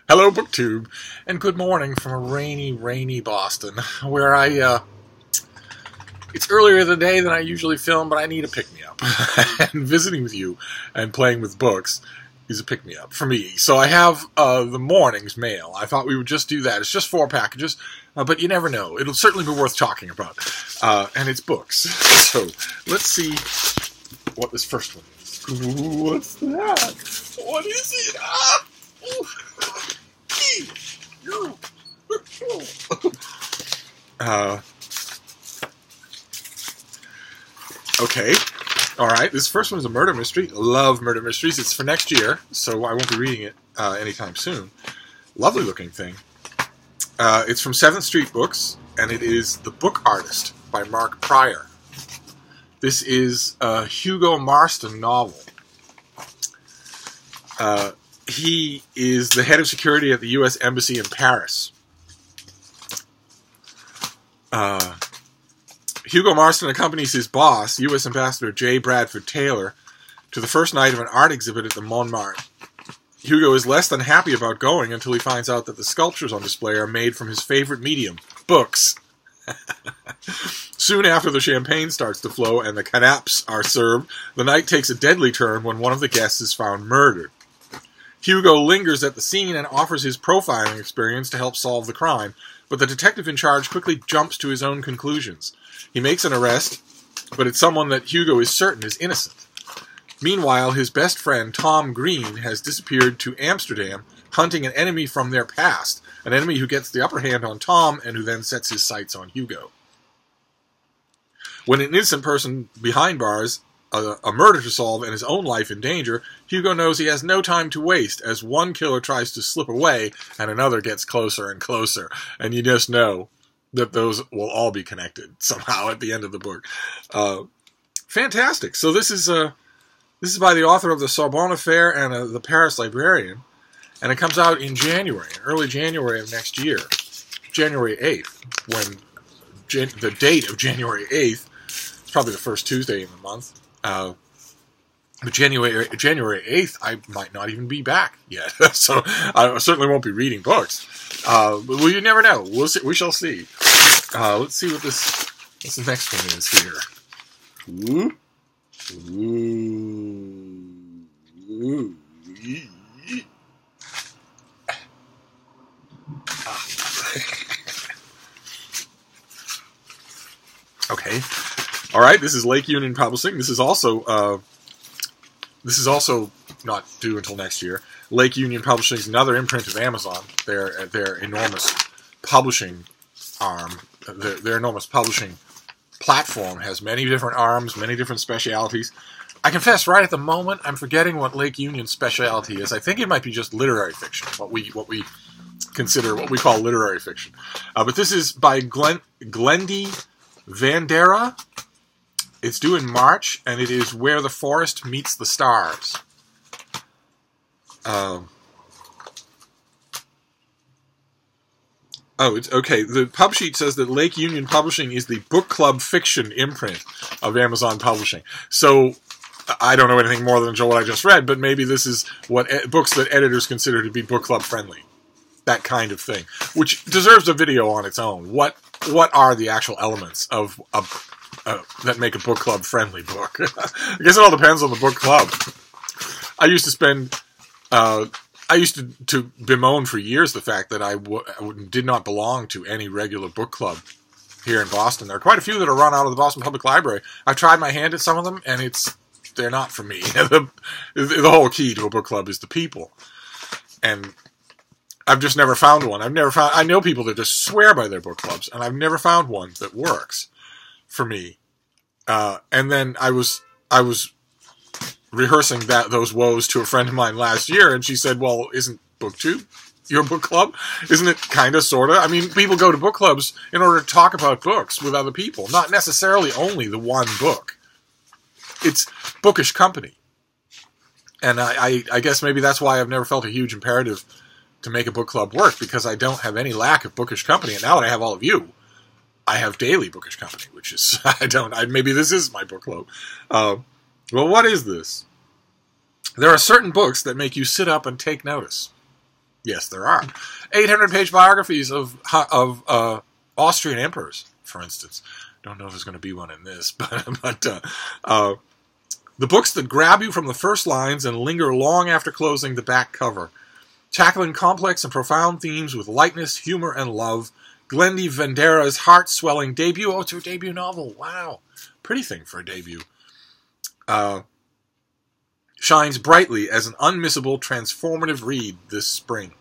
Hello, BookTube, and good morning from a rainy Boston, where it's earlier in the day than I usually film, but I need a pick-me-up. And visiting with you and playing with books is a pick-me-up for me. So I have the morning's mail. I thought we would just do that. It's just 4 packages, but you never know. It'll certainly be worth talking about. And it's books. So let's see what this first one is. Ooh, what's that? What is it? Ah! Ooh. Okay. Alright, this first one is a murder mystery. Love murder mysteries. It's for next year, so I won't be reading it anytime soon. Lovely looking thing. It's from 7th Street Books, and it is The Book Artist by Mark Pryor. This is a Hugo Marston novel. He is the head of security at the U.S. Embassy in Paris. Hugo Marston accompanies his boss, U.S. Ambassador J. Bradford Taylor, to the first night of an art exhibit at the Montmartre. Hugo is less than happy about going until he finds out that the sculptures on display are made from his favorite medium, books. Soon after the champagne starts to flow and the canapes are served, the night takes a deadly turn when one of the guests is found murdered. Hugo lingers at the scene and offers his profiling experience to help solve the crime, but the detective in charge quickly jumps to his own conclusions. He makes an arrest, but it's someone that Hugo is certain is innocent. Meanwhile, his best friend, Tom Green, has disappeared to Amsterdam, hunting an enemy from their past, an enemy who gets the upper hand on Tom and who then sets his sights on Hugo. When an innocent person behind bars, a murder to solve and his own life in danger, Hugo knows he has no time to waste as one killer tries to slip away and another gets closer and closer. And you just know that those will all be connected somehow at the end of the book. Fantastic. So this is by the author of The Sorbonne Affair and The Paris Librarian, and it comes out in January, early January of next year, January 8th, when the date of January 8th is probably the first Tuesday in the month. But January 8th, I might not even be back yet, so I certainly won't be reading books. But you never know. We'll see. We shall see. Let's see what the next one is here. Ooh. Ooh. Okay. All right. This is Lake Union Publishing. This is also not due until next year. Lake Union Publishing is another imprint of Amazon. Their enormous publishing arm, their enormous publishing platform has many different arms, many different specialities. I confess, right at the moment, I'm forgetting what Lake Union's specialty is. I think it might be just literary fiction, what we call literary fiction. But this is by Glendy Vandera. It's due in March, and it is Where the Forest Meets the Stars. It's okay. The pub sheet says that Lake Union Publishing is the book club fiction imprint of Amazon Publishing. So I don't know anything more than what I just read, but maybe this is what books that editors consider to be book club friendly. That kind of thing, which deserves a video on its own. What are the actual elements of that make a book club friendly book? I guess it all depends on the book club. I used to bemoan for years the fact that I did not belong to any regular book club here in Boston. There are quite a few that are run out of the Boston Public Library. I've tried my hand at some of them, and they're not for me. The whole key to a book club is the people. And I've just never found one. I know people that just swear by their book clubs, and I've never found one that works for me. And then I was rehearsing those woes to a friend of mine last year, and she said, well, isn't BookTube your book club? Isn't it kind of, sort of? I mean, people go to book clubs in order to talk about books with other people, not necessarily only the one book. It's bookish company. And I guess maybe that's why I've never felt a huge imperative to make a book club work, because I don't have any lack of bookish company. And now that I have all of you, I have daily bookish company, which is, maybe this is my book club. Well, what is this? There are certain books that make you sit up and take notice. Yes, there are. 800-page biographies of Austrian emperors, for instance. Don't know if there's going to be one in this, but the books that grab you from the first lines and linger long after closing the back cover. Tackling complex and profound themes with lightness, humor, and love. Glendy Vendera's heart-swelling debut. Oh, it's her debut novel. Wow. Pretty thing for a debut. Shines brightly as an unmissable, transformative read this spring.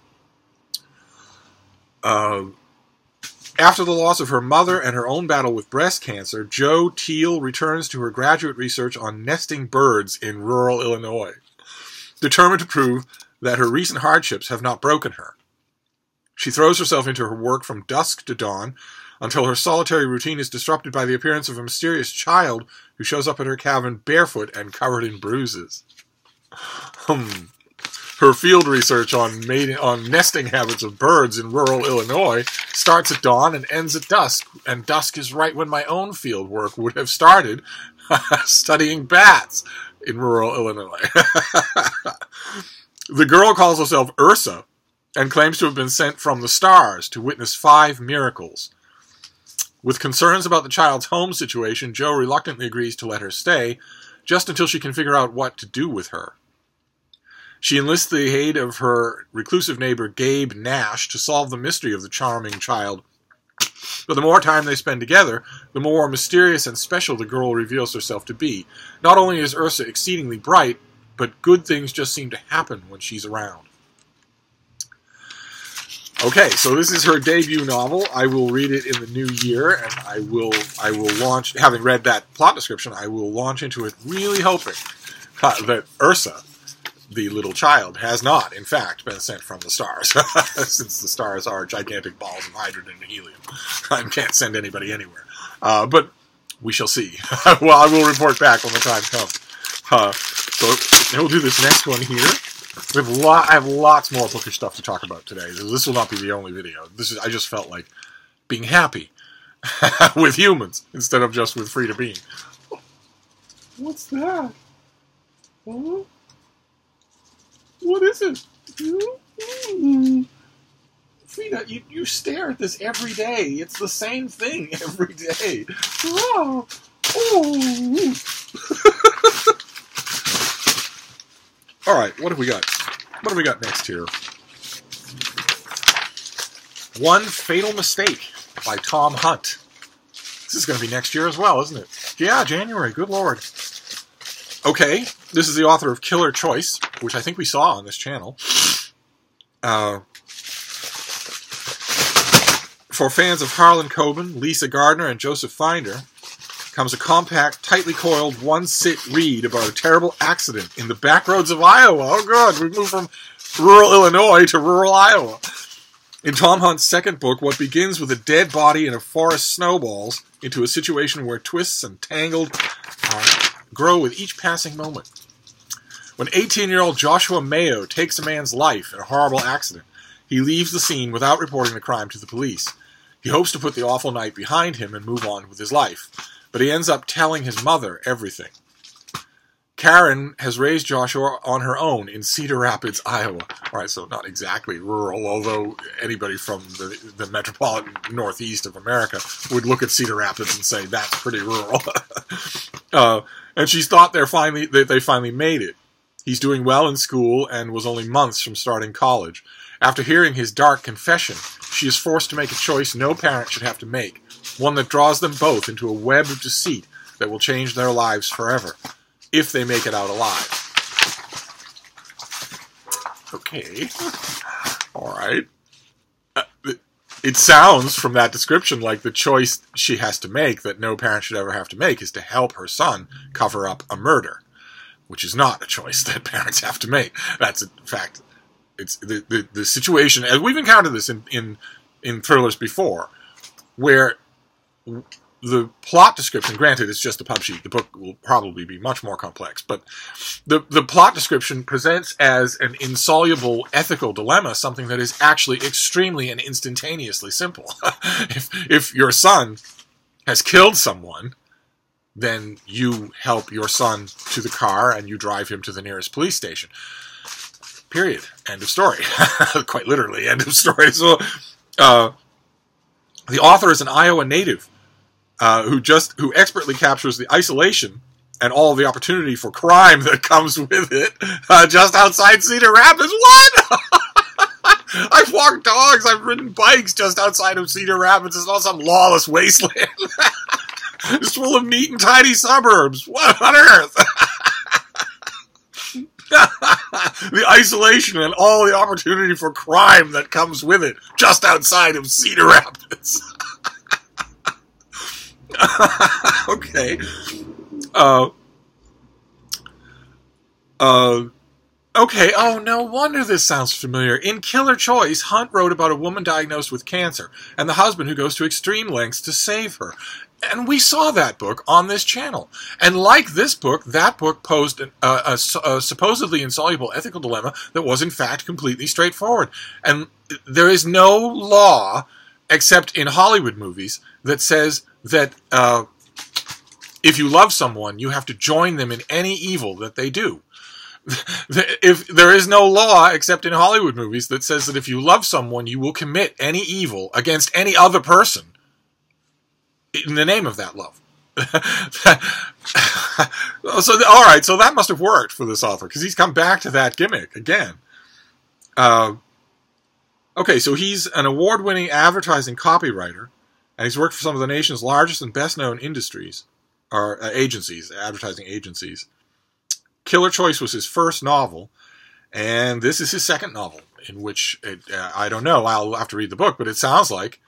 After the loss of her mother and her own battle with breast cancer, Jo Teal returns to her graduate research on nesting birds in rural Illinois, determined to prove that her recent hardships have not broken her. She throws herself into her work from dusk to dawn until her solitary routine is disrupted by the appearance of a mysterious child who shows up at her cabin barefoot and covered in bruises. Her field research on nesting habits of birds in rural Illinois starts at dawn and ends at dusk, and dusk is right when my own field work would have started, studying bats in rural Illinois. The girl calls herself Ursa and claims to have been sent from the stars to witness 5 miracles. With concerns about the child's home situation, Jo reluctantly agrees to let her stay, just until she can figure out what to do with her. She enlists the aid of her reclusive neighbor Gabe Nash to solve the mystery of the charming child. But the more time they spend together, the more mysterious and special the girl reveals herself to be. Not only is Ursa exceedingly bright, but good things just seem to happen when she's around. Okay, so this is her debut novel. I will read it in the new year, and I will launch, having read that plot description, I will launch into it really hoping that Ursa, the little child, has not, in fact, been sent from the stars, since the stars are gigantic balls of hydrogen and helium. I can't send anybody anywhere. But we shall see. Well, I will report back when the time comes. So we'll do this next one here. I have lots more bookish stuff to talk about today. This will not be the only video. I just felt like being happy with humans instead of just with Frida Bean. What's that? Oh? What is it? Frida, you stare at this every day. It's the same thing every day. Oh. Oh. All right, what have we got? What have we got next here? One Fatal Mistake by Tom Hunt. This is going to be next year as well, isn't it? Yeah, January. Good Lord. Okay, this is the author of Killer Choice, which I think we saw on this channel. For fans of Harlan Coben, Lisa Gardner, and Joseph Finder, comes a compact, tightly coiled, one-sit read about a terrible accident in the back roads of Iowa. Oh, God, we moved from rural Illinois to rural Iowa. In Tom Hunt's second book, what begins with a dead body in a forest snowballs into a situation where twists and tangled grow with each passing moment. When 18-year-old Joshua Mayo takes a man's life in a horrible accident, he leaves the scene without reporting the crime to the police. He hopes to put the awful night behind him and move on with his life, but he ends up telling his mother everything. Karen has raised Joshua on her own in Cedar Rapids, Iowa. All right, so not exactly rural, although anybody from the metropolitan northeast of America would look at Cedar Rapids and say, that's pretty rural. And she's thought they finally made it. He's doing well in school and was only months from starting college. After hearing his dark confession, she is forced to make a choice no parent should have to make, one that draws them both into a web of deceit that will change their lives forever, if they make it out alive. Okay. All right. It sounds from that description like the choice she has to make that no parent should ever have to make is to help her son cover up a murder, which is not a choice that parents have to make. That's, in fact, it's the situation, and we've encountered this in thrillers before, where the plot description, granted it's just a pub sheet, the book will probably be much more complex, but the plot description presents as an insoluble ethical dilemma something that is actually extremely and instantaneously simple. If your son has killed someone, then you help your son to the car and you drive him to the nearest police station. Period. End of story. Quite literally, end of story. So, the author is an Iowa native who expertly captures the isolation and all the opportunity for crime that comes with it just outside Cedar Rapids. What? I've walked dogs. I've ridden bikes just outside of Cedar Rapids. It's not some lawless wasteland. It's full of neat and tidy suburbs. What on earth? The isolation and all the opportunity for crime that comes with it just outside of Cedar Rapids. Okay. Okay, oh, no wonder this sounds familiar. In Killer Choice, Hunt wrote about a woman diagnosed with cancer and the husband who goes to extreme lengths to save her. And we saw that book on this channel. And like this book, that book posed a supposedly insoluble ethical dilemma that was in fact completely straightforward. And there is no law, except in Hollywood movies, that says that if you love someone, you have to join them in any evil that they do. If there is no law, except in Hollywood movies, that says that if you love someone, you will commit any evil against any other person in the name of that love. So, all right, so that must have worked for this author, because he's come back to that gimmick again. Okay, so he's an award-winning advertising copywriter, and he's worked for some of the nation's largest and best-known industries, or agencies, advertising agencies. Killer Choice was his first novel, and this is his second novel, in which, I don't know, I'll have to read the book, but it sounds like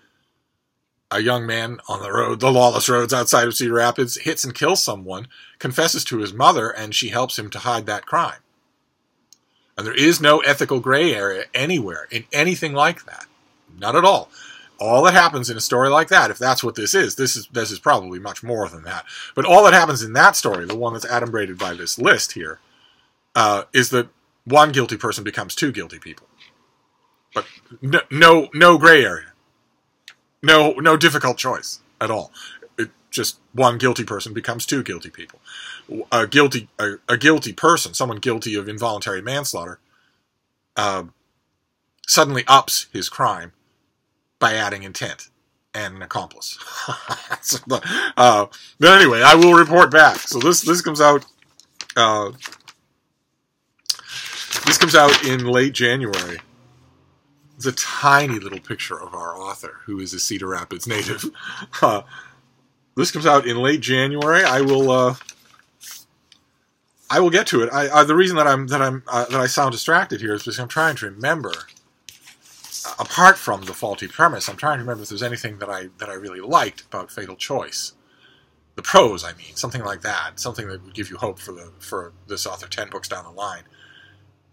a young man on the road, the lawless roads outside of Cedar Rapids, hits and kills someone, confesses to his mother, and she helps him to hide that crime. And there is no ethical gray area anywhere in anything like that. Not at all. All that happens in a story like that, if that's what this is probably much more than that. But all that happens in that story, the one that's adumbrated by this list here, is that one guilty person becomes two guilty people. But no gray area. No difficult choice at all. Just one guilty person becomes two guilty people. A guilty person, someone guilty of involuntary manslaughter, suddenly ups his crime by adding intent and an accomplice. But anyway, I will report back. So this comes out. This comes out in late January. It's a tiny little picture of our author, who is a Cedar Rapids native. This comes out in late January. I will get to it. The reason that I sound distracted here is because I'm trying to remember. Apart from the faulty premise, I'm trying to remember if there's anything that I really liked about Fatal Choice. The prose, I mean, something like that, something that would give you hope for this author 10 books down the line.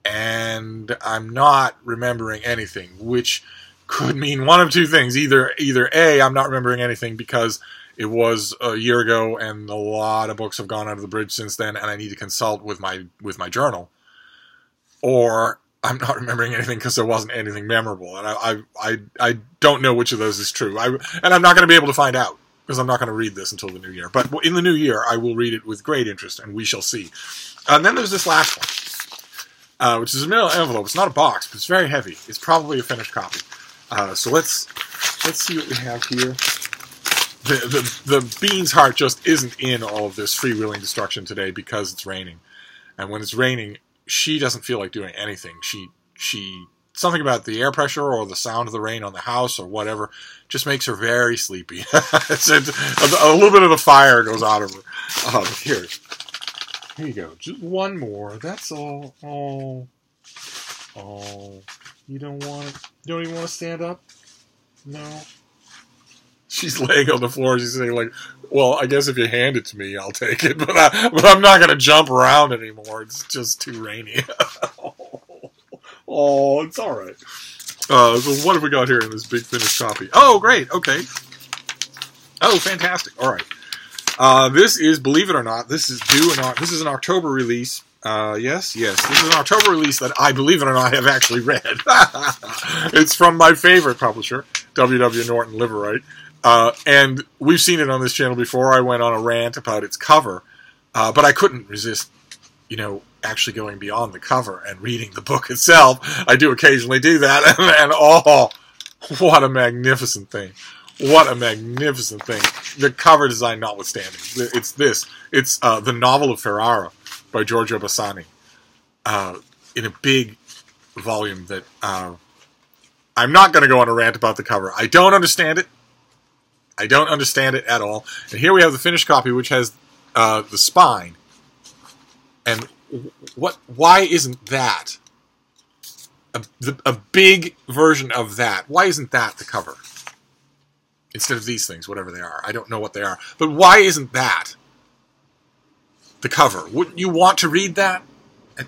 And I'm not remembering anything, which could mean one of two things. Either A, I'm not remembering anything because it was a year ago and a lot of books have gone out of the bridge since then and I need to consult with my journal. Or I'm not remembering anything because there wasn't anything memorable. And I don't know which of those is true. And I'm not going to be able to find out because I'm not going to read this until the new year. But in the new year, I will read it with great interest and we shall see. And then there's this last one, which is a middle envelope. It's not a box, but it's very heavy. It's probably a finished copy. So let's see what we have here. The Bean's heart just isn't in all of this freewheeling destruction today because it's raining. And when it's raining, she doesn't feel like doing anything. She something about the air pressure or the sound of the rain on the house or whatever just makes her very sleepy. A little bit of the fire goes out of her. Here you go. Just one more. That's all. Oh, you don't even want to stand up? No. She's laying on the floor. She's saying, like, well, I guess if you hand it to me, I'll take it. But I'm not going to jump around anymore. It's just too rainy. Oh, it's all right. So what have we got here in this big finished copy? Oh, great. Okay. Oh, fantastic. All right. This is, believe it or not, this is an October release. Yes. This is an October release that I, believe it or not, have actually read. It's from my favorite publisher, W.W. Norton Liverite. And we've seen it on this channel before. I went on a rant about its cover, but I couldn't resist, actually going beyond the cover and reading the book itself. I do occasionally do that, and oh, what a magnificent thing. What a magnificent thing. The cover design notwithstanding. It's this. It's The Novel of Ferrara by Giorgio Bassani. In a big volume that I'm not going to go on a rant about the cover. I don't understand it. I don't understand it at all. And here we have the finished copy, which has the spine. And why isn't that a big version of that? Why isn't that the cover? Instead of these things, whatever they are. I don't know what they are. But why isn't that the cover? Wouldn't you want to read that? I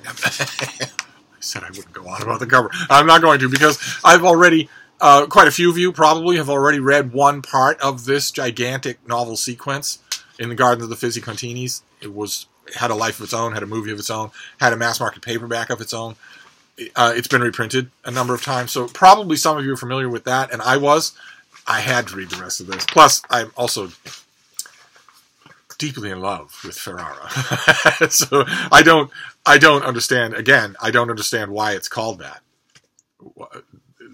said I wouldn't go on about the cover. I'm not going to, because I've already, quite a few of you probably have already read one part of this gigantic novel sequence in the Gardens of the Fizzicontinis. It had a life of its own, had a movie of its own, had a mass market paperback of its own. It's been reprinted a number of times, so probably some of you are familiar with that, and I had to read the rest of this. Plus, I'm also deeply in love with Ferrara. So I don't understand, again, I don't understand why it's called that.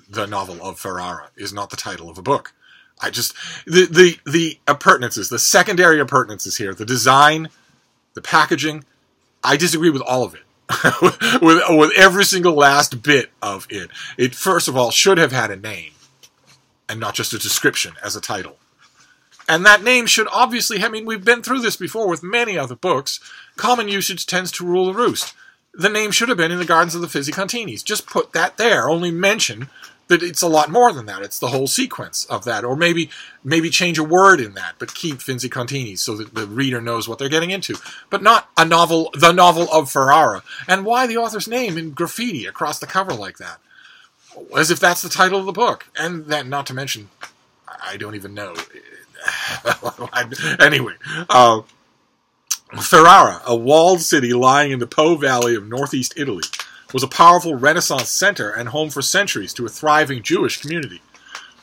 The Novel of Ferrara is not the title of a book. The appurtenances, the secondary appurtenances here, the design, the packaging, I disagree with all of it. with every single last bit of it. It, first of all, should have had a name, and not just a description as a title. And that name should obviously, I mean, we've been through this before with many other books. Common usage tends to rule the roost. The name should have been In the Gardens of the Fizzicontinis. Just put that there. Only mention that it's a lot more than that. It's the whole sequence of that. Or maybe change a word in that, but keep Fizzicontinis so that the reader knows what they're getting into. But not the Novel of Ferrara. And why the author's name in graffiti across the cover like that? As if that's the title of the book. And then, not to mention, I don't even know. Anyway, Ferrara, a walled city lying in the Po Valley of northeast Italy, was a powerful Renaissance center and home for centuries to a thriving Jewish community.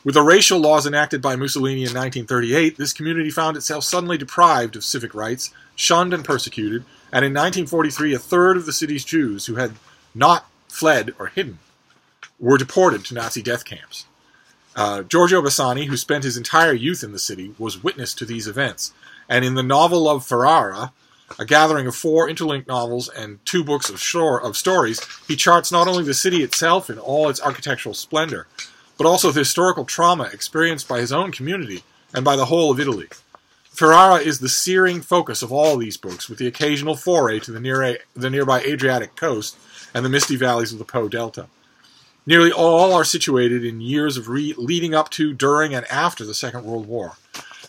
With the racial laws enacted by Mussolini in 1938, this community found itself suddenly deprived of civic rights, shunned and persecuted, and in 1943 a third of the city's Jews who had not fled or hidden were deported to Nazi death camps. Giorgio Bassani, who spent his entire youth in the city, was witness to these events, and in The Novel of Ferrara, a gathering of 4 interlinked novels and 2 books of stories, he charts not only the city itself in all its architectural splendor, but also the historical trauma experienced by his own community and by the whole of Italy. Ferrara is the searing focus of all these books, with the occasional foray to the nearby Adriatic coast and the misty valleys of the Po Delta. Nearly all are situated in years of leading up to, during, and after the Second World War.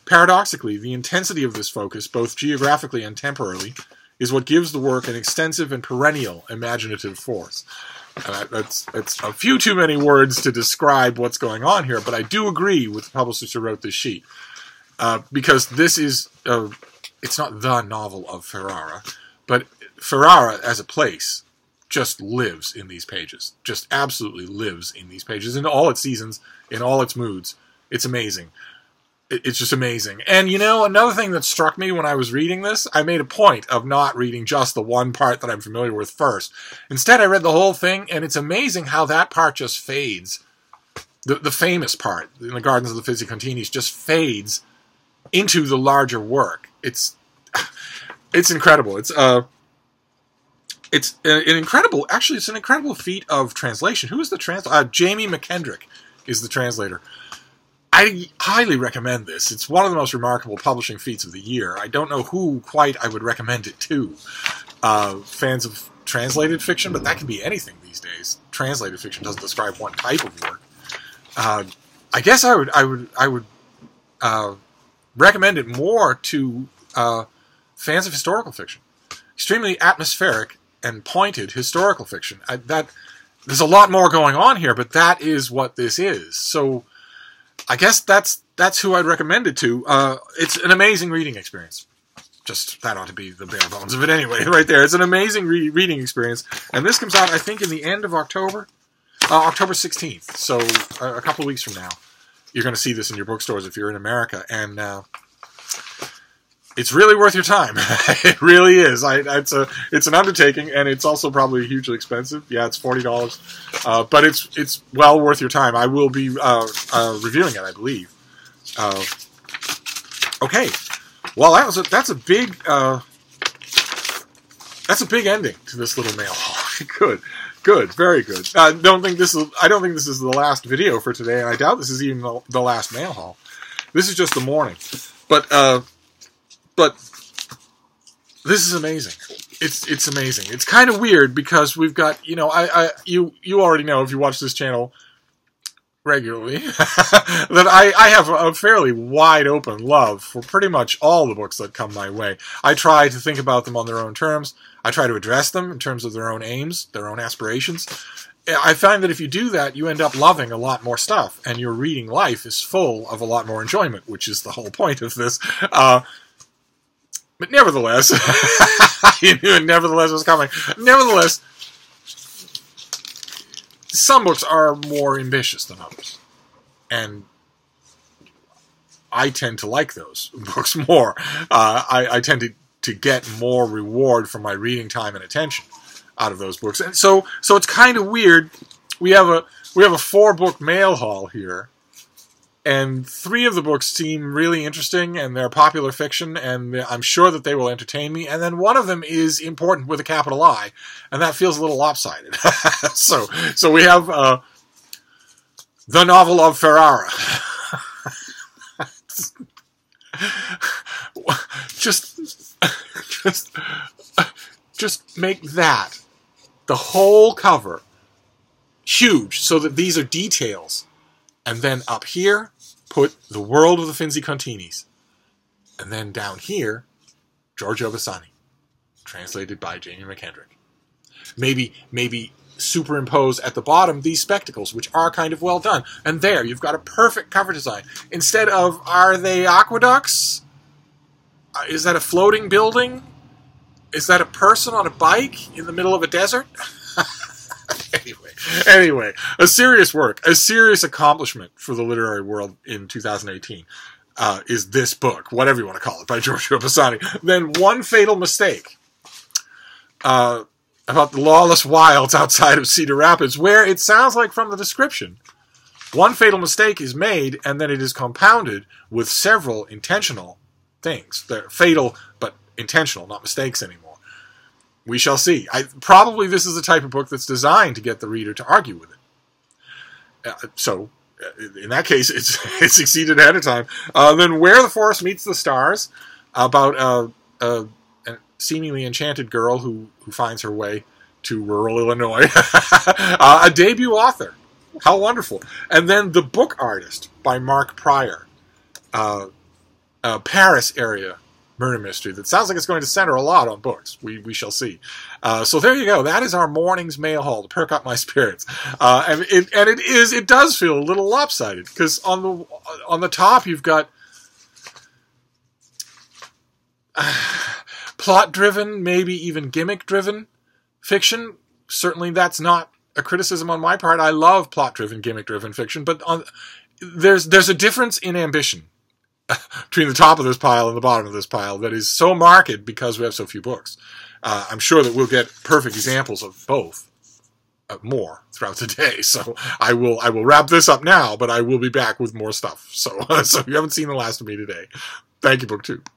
Paradoxically, the intensity of this focus, both geographically and temporally, is what gives the work an extensive and perennial imaginative force. That's a few too many words to describe what's going on here, but I do agree with the publicist who wrote this sheet. Because this is, it's not the Novel of Ferrara, but Ferrara as a place just lives in these pages. Just absolutely lives in these pages, in all its seasons, in all its moods. It's amazing. It's just amazing. And, you know, another thing that struck me when I was reading this, I made a point of not reading just the one part that I'm familiar with first. Instead, I read the whole thing, and it's amazing how that part just fades. The famous part, in the Gardens of the Fizzicontinis, just fades into the larger work. It's incredible. It's an incredible feat of translation. Who is the translator? Jamie McKendrick is the translator. I highly recommend this. It's one of the most remarkable publishing feats of the year. I don't know who quite I would recommend it to. Fans of translated fiction, but that can be anything these days. Translated fiction doesn't describe one type of work. I guess I would recommend it more to fans of historical fiction. Extremely atmospheric and pointed historical fiction. There's a lot more going on here, but that is what this is. So I guess that's who I'd recommend it to. It's an amazing reading experience. Just, that ought to be the bare bones of it anyway, right there. It's an amazing reading experience. And this comes out, I think, in the end of October. October 16th. So a couple of weeks from now. You're going to see this in your bookstores if you're in America. And it's really worth your time. It really is. It's an undertaking, and it's also probably hugely expensive. Yeah, it's $40, but it's well worth your time. I will be reviewing it, I believe. Okay, well that's a big ending to this little mail haul. Good, very good. I don't think this is the last video for today, and I doubt this is even the last mail haul. This is just the morning, but this is amazing. It's amazing. It's kind of weird because we've got, you already know if you watch this channel regularly that I have a fairly wide open love for pretty much all the books that come my way. I try to think about them on their own terms. I try to address them in terms of their own aims, their own aspirations. I find that if you do that, you end up loving a lot more stuff, and your reading life is full of a lot more enjoyment, which is the whole point of this. But nevertheless, you knew nevertheless was coming. Nevertheless, some books are more ambitious than others, and I tend to like those books more. I tend to get more reward from my reading time and attention out of those books, and so it's kind of weird. We have a 4-book mail haul here, and 3 of the books seem really interesting, and they're popular fiction, and I'm sure that they will entertain me. And then one of them is important with a capital I, and that feels a little lopsided. So we have the novel of Ferrara. just make that the whole cover huge, so that these are details. And then up here, put The World of the Finzi Continis. And then down here, Giorgio Bassani, translated by Jamie McKendrick. Maybe superimpose at the bottom these spectacles, which are kind of well done. And there, you've got a perfect cover design. Instead of, are they aqueducts? Is that a floating building? Is that a person on a bike in the middle of a desert? Anyway, a serious work, a serious accomplishment for the literary world in 2018 is this book, whatever you want to call it, by Giorgio Bassani. Then One Fatal Mistake, about the lawless wilds outside of Cedar Rapids, where it sounds like from the description, one fatal mistake is made, and then it is compounded with several intentional things. They're fatal, but intentional, not mistakes anymore. We shall see. Probably this is the type of book that's designed to get the reader to argue with it. So, in that case, it succeeded ahead of time. Then Where the Forest Meets the Stars, about a seemingly enchanted girl who finds her way to rural Illinois. A debut author. How wonderful. And then The Book Artist by Mark Pryor. Paris area murder mystery that sounds like it's going to center a lot on books. We shall see. So there you go. That is our morning's mail haul to perk up my spirits. And it does feel a little lopsided, because on the top you've got plot-driven, maybe even gimmick-driven fiction. Certainly that's not a criticism on my part. I love plot-driven, gimmick-driven fiction, but there's a difference in ambition between the top of this pile and the bottom of this pile that is so marked because we have so few books. I'm sure that we'll get perfect examples of both more throughout the day. So I will wrap this up now, but I will be back with more stuff. So if you haven't seen the last of me today, thank you, BookTube.